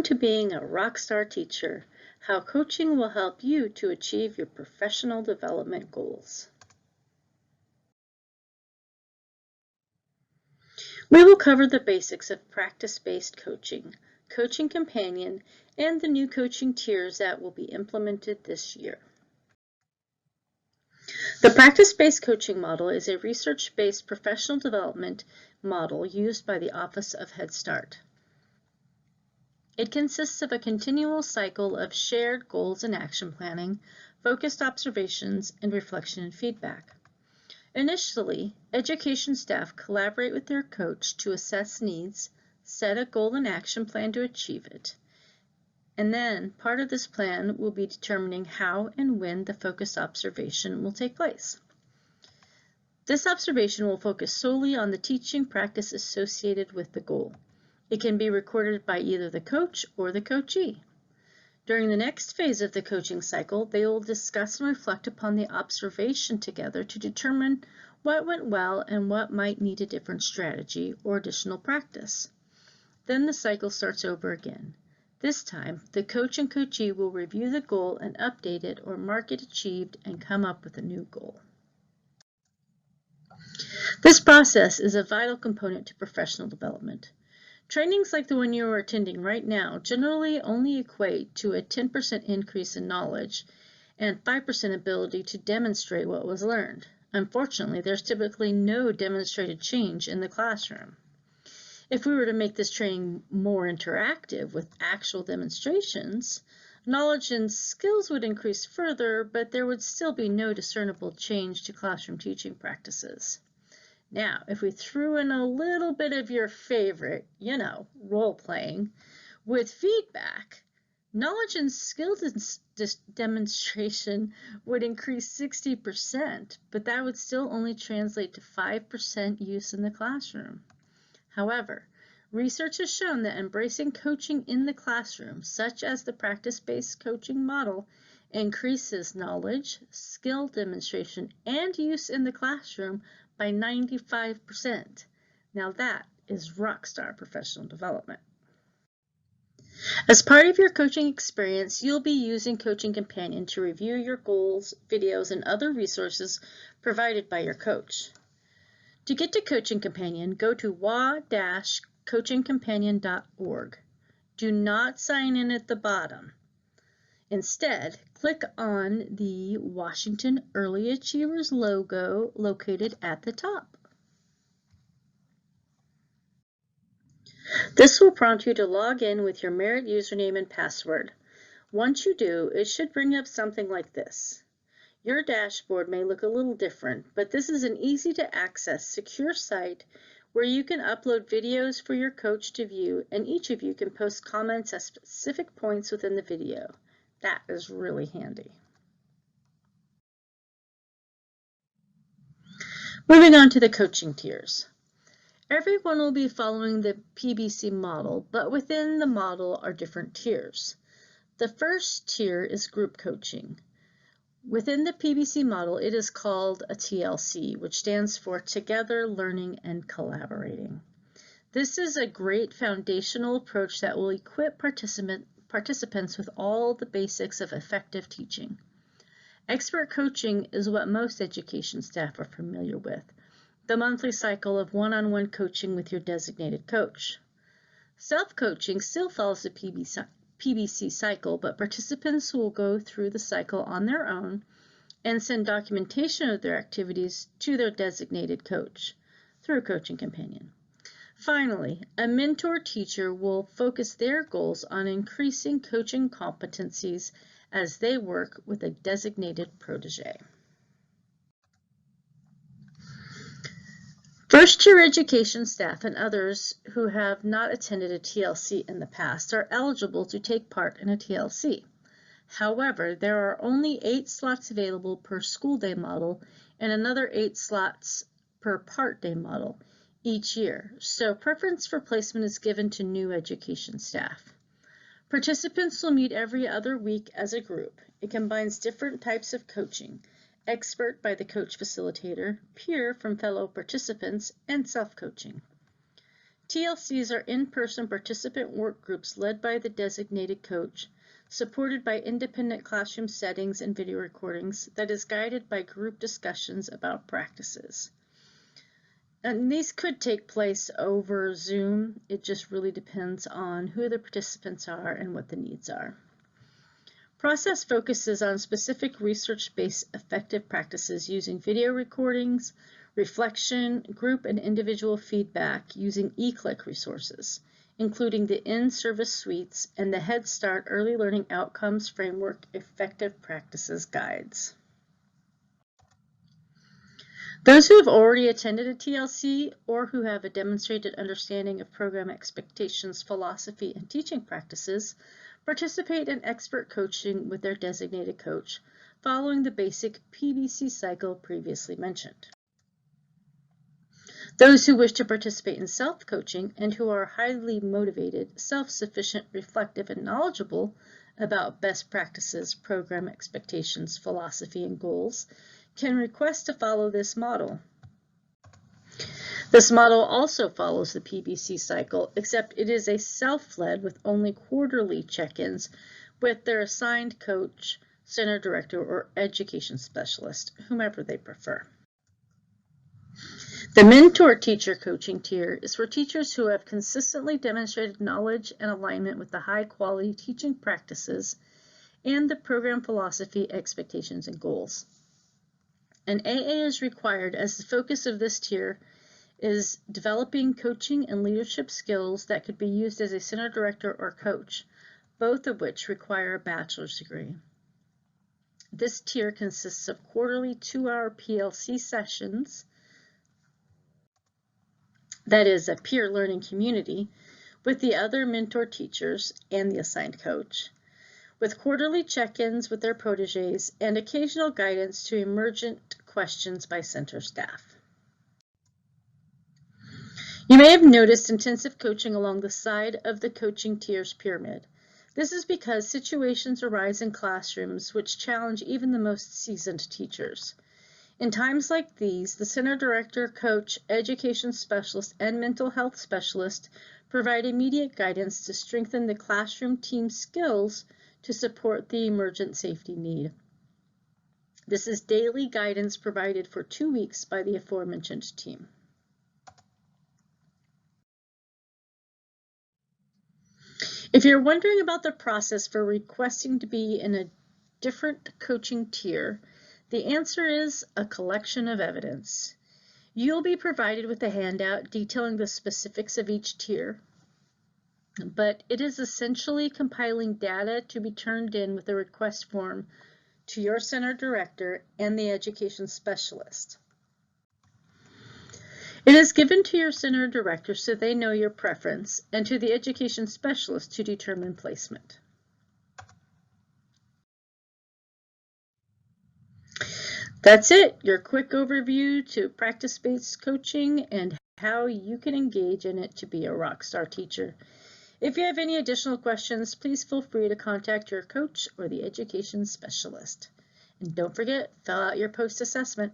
Welcome to being a Rockstar teacher, how coaching will help you to achieve your professional development goals. We will cover the basics of practice-based coaching, Coaching Companion, and the new coaching tiers that will be implemented this year. The practice-based coaching model is a research-based professional development model used by the Office of Head Start. It consists of a continual cycle of shared goals and action planning, focused observations, and reflection and feedback. Initially, education staff collaborate with their coach to assess needs, set a goal and action plan to achieve it, and then part of this plan will be determining how and when the focused observation will take place. This observation will focus solely on the teaching practice associated with the goal. It can be recorded by either the coach or the coachee. During the next phase of the coaching cycle, they will discuss and reflect upon the observation together to determine what went well and what might need a different strategy or additional practice. Then the cycle starts over again. This time, the coach and coachee will review the goal and update it or mark it achieved and come up with a new goal. This process is a vital component to professional development. Trainings like the one you are attending right now generally only equate to a 10% increase in knowledge and 5% ability to demonstrate what was learned. Unfortunately, there's typically no demonstrated change in the classroom. If we were to make this training more interactive with actual demonstrations, knowledge and skills would increase further, but there would still be no discernible change to classroom teaching practices. Now, if we threw in a little bit of your favorite, role-playing, with feedback, knowledge and skill demonstration would increase 60%, but that would still only translate to 5% use in the classroom. However, research has shown that embracing coaching in the classroom, such as the practice-based coaching model, increases knowledge, skill demonstration, and use in the classroom by 95%. Now that is Rockstar professional development. As part of your coaching experience, you'll be using Coaching Companion to review your goals, videos, and other resources provided by your coach. To get to Coaching Companion, go to wa-coachingcompanion.org. Do not sign in at the bottom. Instead, click on the Washington Early Achievers logo located at the top. This will prompt you to log in with your Merit username and password. Once you do, it should bring up something like this. Your dashboard may look a little different, but this is an easy-to-access, secure site where you can upload videos for your coach to view, and each of you can post comments at specific points within the video. That is really handy. Moving on to the coaching tiers. Everyone will be following the PBC model, but within the model are different tiers. The first tier is group coaching. Within the PBC model, it is called a TLC, which stands for Together, Learning, and Collaborating. This is a great foundational approach that will equip participants with all the basics of effective teaching. Expert coaching is what most education staff are familiar with, the monthly cycle of one-on-one coaching with your designated coach. Self-coaching still follows the PBC cycle, but participants will go through the cycle on their own and send documentation of their activities to their designated coach through Coaching Companion. Finally, a mentor teacher will focus their goals on increasing coaching competencies as they work with a designated protege. First-year education staff and others who have not attended a TLC in the past are eligible to take part in a TLC. However, there are only 8 slots available per school day model and another 8 slots per part-day model each year, so preference for placement is given to new education staff. Participants will meet every other week as a group. It combines different types of coaching: expert by the coach facilitator, peer from fellow participants, and self-coaching. TLCs are in-person participant work groups led by the designated coach, supported by independent classroom settings and video recordings that is guided by group discussions about practices. And these could take place over Zoom. It just really depends on who the participants are and what the needs are. Process focuses on specific research-based effective practices using video recordings, reflection, group and individual feedback using eClick resources, including the in-service suites and the Head Start Early Learning Outcomes Framework Effective Practices Guides. Those who have already attended a TLC or who have a demonstrated understanding of program expectations, philosophy, and teaching practices participate in expert coaching with their designated coach, following the basic PBC cycle previously mentioned. Those who wish to participate in self-coaching and who are highly motivated, self-sufficient, reflective, and knowledgeable about best practices, program expectations, philosophy, and goals can request to follow this model. This model also follows the PBC cycle, except it is a self-led with only quarterly check-ins with their assigned coach, center director, or education specialist, whomever they prefer. The mentor teacher coaching tier is for teachers who have consistently demonstrated knowledge and alignment with the high-quality teaching practices and the program philosophy, expectations, and goals. An AA is required as the focus of this tier is developing coaching and leadership skills that could be used as a center director or coach, both of which require a bachelor's degree. This tier consists of quarterly 2-hour PLC sessions, that is a peer learning community, with the other mentor teachers and the assigned coach, with quarterly check-ins with their proteges and occasional guidance to emergent questions by center staff. You may have noticed intensive coaching along the side of the coaching tiers pyramid. This is because situations arise in classrooms which challenge even the most seasoned teachers. In times like these, the center director, coach, education specialist, and mental health specialist provide immediate guidance to strengthen the classroom team skills to support the emergent safety need. This is daily guidance provided for 2 weeks by the aforementioned team. If you're wondering about the process for requesting to be in a different coaching tier, the answer is a collection of evidence. You'll be provided with a handout detailing the specifics of each tier, but it is essentially compiling data to be turned in with a request form to your center director and the education specialist. It is given to your center director so they know your preference, and to the education specialist to determine placement. That's it, your quick overview to practice-based coaching and how you can engage in it to be a Rockstar teacher. If you have any additional questions, please feel free to contact your coach or the education specialist. And don't forget, fill out your post-assessment.